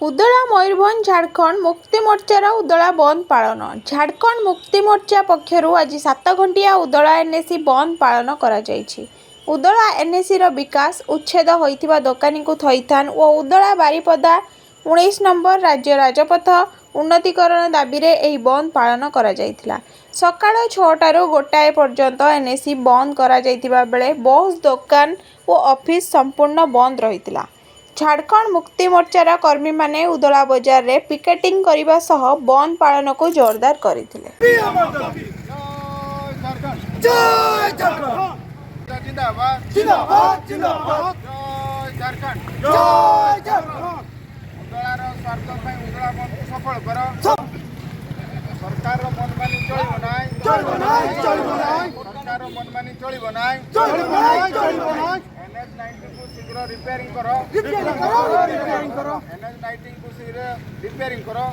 उदला मयूरभंज झारखंड मुक्ति मोर्चार उदला बंद पालन। झारखंड मुक्ति मोर्चा पक्षर आज 7 घंटिया उदला एनएसी बंद पालन करा जायछि। उदला एनएसी विकास उच्छेद होइथिबा दोकानी को थैथान और उदला बारिपदा 19 नंबर राज्य राजपथ उन्नतीकरण दाबी रे एही बंद पालन करा जायथिला। सकाळ 6टारू गोटाए पर्यंत एनएसी बंद करा जायथिबा बेले बस दोकान और ऑफिस संपूर्ण बंद रहितिला। झारखंड मुक्ति मोर्चार कर्मी माने उदला बजार रे पिकेटिंग करिबा सह बंद पालन को जोरदार करथिले। सरकार मनमानी चलिब नाय, सरकार मनमानी चलिब नाय। NH-19 को शीघ्र रिपेयरिंग करो, NH-19 को शीघ्र रिपेयरिंग करो।